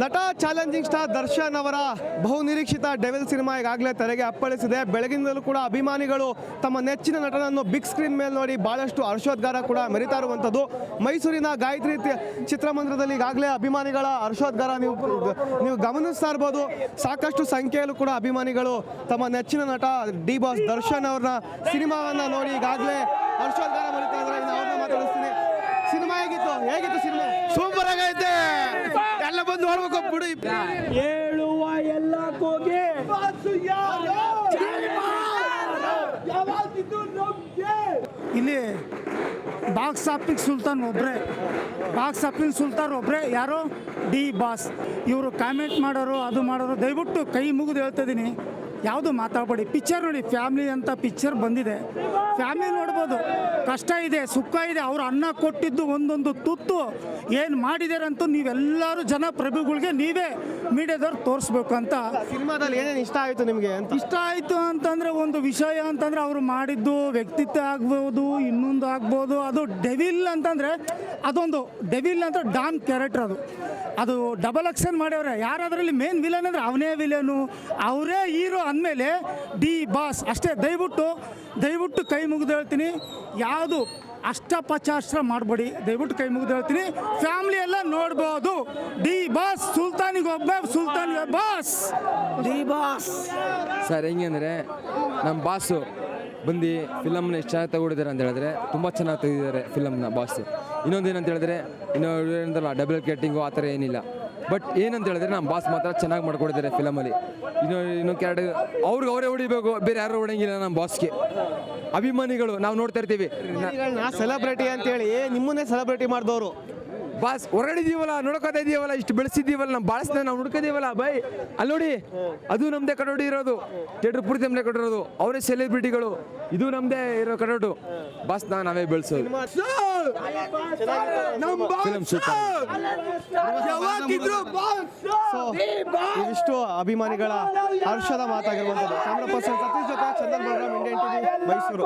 ನಟ challenging star Darshan ಅವರ ಬಹುನಿರೀಕ್ಷಿತ ಡೆವಿಲ್ ಸಿನಿಮಾ ಈಗಾಗಲೇ ತೆರೆಗೆ ಅಪ್ಪಳಿಸಿದೆ. ಬೆಳಗಿನಿಂದಲೂ ಕೂಡ ಅಭಿಮಾನಿಗಳು ತಮ್ಮ ನೆಚ್ಚಿನ ನಟನನ್ನು ಬಿಗ್ ಸ್ಕ್ರೀನ್ ಮೇಲೆ ನೋಡಿ ಬಹಳಷ್ಟು ಹರ್ಷೋದ್ಗಾರ ಕೂಡ ಮೆರಿತಾ ಇರುವಂಥದ್ದು. ಮೈಸೂರಿನ ಗಾಯತ್ರಿ ಚಿತ್ರಮಂದಿರದಲ್ಲಿ ಈಗಾಗಲೇ ಅಭಿಮಾನಿಗಳ ಹರ್ಷೋದ್ಗಾರ ನೀವು ಗಮನಿಸ್ತಾ ಇರ್ಬೋದು. ಸಾಕಷ್ಟು ಸಂಖ್ಯೆಯಲ್ಲೂ ಕೂಡ ಅಭಿಮಾನಿಗಳು ತಮ್ಮ ನೆಚ್ಚಿನ ನಟ ಡಿ ಬಾಸ್ ದರ್ಶನ್ ಅವ್ರನ್ನ ಸಿನಿಮಾವನ್ನು ನೋಡಿ ಈಗಾಗಲೇ ಹರ್ಷೋದ್ಗಾರ ಮೆರಿತಾ ಇದ್ದಾರೆ. ಇನ್ನು ಅವ್ರನ್ನ ಮಾತಾಡಿಸ್ತೀನಿ. ಸಿನಿಮಾ ಹೇಗಿತ್ತು ಸಿನಿಮಾ? ಸೂಪರ್ ಆಗೈತೆ, ಎಲ್ಲ ಬಂದು ನೋಡ್ಬೇಕು ಬಿಡಿ. ಹೇಳುವ ಎಲ್ಲ ಹೋಗಿ ಇಲ್ಲಿ ಬಾಕ್ಸ್ ಆಫೀಸ್ ಸುಲ್ತಾನ್ ಒಬ್ಬರೇ ಯಾರು ಡಿ ಬಾಸ್. ಇವರು ಕಾಮೆಂಟ್ ಮಾಡೋರು ಅದು ಮಾಡೋರು ದಯವಿಟ್ಟು ಕೈ ಮುಗಿದು ಹೇಳ್ತಾ ಇದ್ದೀನಿ, ಯಾವುದು ಮಾತಾಡಬೇಡಿ. ಪಿಕ್ಚರ್ ನೋಡಿ, ಫ್ಯಾಮಿಲಿ ಅಂತ ಪಿಕ್ಚರ್ ಬಂದಿದೆ, ಫ್ಯಾಮಿಲಿ ನೋಡ್ಬೋದು. ಕಷ್ಟ ಇದೆ, ಸುಖ ಇದೆ. ಅವ್ರು ಅನ್ನ ಕೊಟ್ಟಿದ್ದು ಒಂದೊಂದು ತುತ್ತು ಏನು ಮಾಡಿದಾರಂತೂ ನೀವೆಲ್ಲರೂ ಜನಪ್ರಭುಗಳಿಗೆ ನೀವೇ ಮೀಡಿಯಾದವ್ರು ತೋರಿಸ್ಬೇಕು ಅಂತ. ಸಿನಿಮಾದಲ್ಲಿ ಏನೇನು ಇಷ್ಟ ಆಯಿತು ನಿಮಗೆ ಅಂತ? ಇಷ್ಟ ಆಯಿತು ಅಂತಂದರೆ ಒಂದು ವಿಷಯ ಅಂತಂದರೆ ಅವರು ಮಾಡಿದ್ದು ವ್ಯಕ್ತಿತ್ವ ಆಗ್ಬೋದು, ಇನ್ನೊಂದು ಆಗ್ಬೋದು. ಅದು ಡೆವಿಲ್ ಅಂತಂದರೆ ಅದೊಂದು ಡೆವಿಲ್ ಅಂತ ಡಾನ್ ಕ್ಯಾರೆಕ್ಟರ್, ಅದು ಡಬಲ್ ಆಕ್ಷನ್ ಮಾಡ್ಯವ್ರೆ. ಯಾರಾದ್ರಲ್ಲಿ ಮೇನ್ ವಿಲನ್ ಅಂದರೆ ಅವನೇ ವಿಲನು, ಅವರೇ ಹೀರೋ ಅಂದಮೇಲೆ ಡಿ ಬಾಸ್ ಅಷ್ಟೇ. ದಯವಿಟ್ಟು ಕೈ ಮುಗಿದು ಹೇಳ್ತೀನಿ, ಯಾವುದು ಅಷ್ಟಪಚಾಸ್ತ್ರ ಮಾಡಬೇಡಿ, ದಯವಿಟ್ಟು ಕೈ ಮುಗಿದು ಹೇಳ್ತೀನಿ. ಫ್ಯಾಮಿಲಿ ಎಲ್ಲ ನೋಡ್ಬೋದು. ಡಿ ಬಾಸ್ ಸುಲ್ತಾನಿಗೆ ಬಾಸ್ ಡಿ ಬಾಸ್ ಸರ್ ಹೆಂಗೆ ಅಂದರೆ ನಮ್ಮ ಬಾಸು ಬಂದು ಫಿಲಮ್ನ ಎಷ್ಟು ಚೆನ್ನಾಗಿ ತಗೊಂಡಿದ್ದಾರೆ ಅಂತ ಹೇಳಿದ್ರೆ ತುಂಬ ಚೆನ್ನಾಗಿ ತೆಗೆದಿದ್ದಾರೆ ಫಿಲಮ್ನ ಬಾಸು. ಇನ್ನೊಂದೇನಂತ ಹೇಳಿದ್ರೆ ಏನಂತಲ್ಲ ಡಬಲ್ ಕೆಟ್ಟಿಂಗು ಆ ಥರ ಏನಿಲ್ಲ. ಬಟ್ ಏನಂತ ಹೇಳಿದ್ರೆ ನಮ್ಮ ಬಾಸ್ ಮಾತ್ರ ಚೆನ್ನಾಗಿ ಮಾಡ್ಕೊಡಿದ್ದಾರೆ ಫಿಲಮಲ್ಲಿ. ಇನ್ನೊಂದು ಕ್ಯಾರೆಕ್ಟರ್ ಅವ್ರಿಗೆ ಅವರೇ ಹೊಡಿಬೇಕು, ಬೇರೆ ಯಾರು ಹೊಡಂಗಿಲ್ಲ ನಮ್ಮ ಬಾಸ್ಗೆ. ಅಭಿಮಾನಿಗಳು ನಾವು ನೋಡ್ತಾ ಇರ್ತೀವಿ, ಸೆಲೆಬ್ರಿಟಿ ಅಂತೇಳಿ ನಿಮ್ಮನ್ನೇ ಸೆಲೆಬ್ರಿಟಿ ಮಾಡಿದವರು. ಬಾಸ್ ಹೊರಡಿದೀವಲ್ಲ, ನೋಡ್ಕೋತಾ ಇದೀವಲ್ಲ, ಇಷ್ಟು ಬೆಳೆಸಿದ್ದೀವಲ್ಲ, ನಮ್ಮ ಬಾಳಸ್ನ ನಾವು ಹುಡ್ಕೋದೀವಲ್ಲ ಬೈ. ಅಲ್ಲಿ ನೋಡಿ, ಅದು ನಮ್ಮದೇ ಕಟೌಟ್ ಇರೋದು, ಥಿಯೇಟ್ರ್ ಪೂರ್ತಿ ನಮ್ಮದೇ ಕಟ್ಟಿರೋದು, ಅವರೇ ಸೆಲೆಬ್ರಿಟಿಗಳು. ಇದು ನಮ್ಮದೇ ಇರೋ ಕಟೌಟು. ಬಾಸ್ನ ನಾವೇ ಬೆಳೆಸೋದು. ಇವಿಷ್ಟು ಅಭಿಮಾನಿಗಳ ಹರ್ಷದ ಮಾತಾಗಿರುವಂಥದ್ದು. ಕ್ಯಾಮ್ರಾ ಪರ್ಸನ್ ಸತೀಶ್ ಜೊತೆ ಚಂದನ್ ಬಲರಾಮ್, ಇಂಡಿಯನ್ ಟಿವಿ, ಮೈಸೂರು.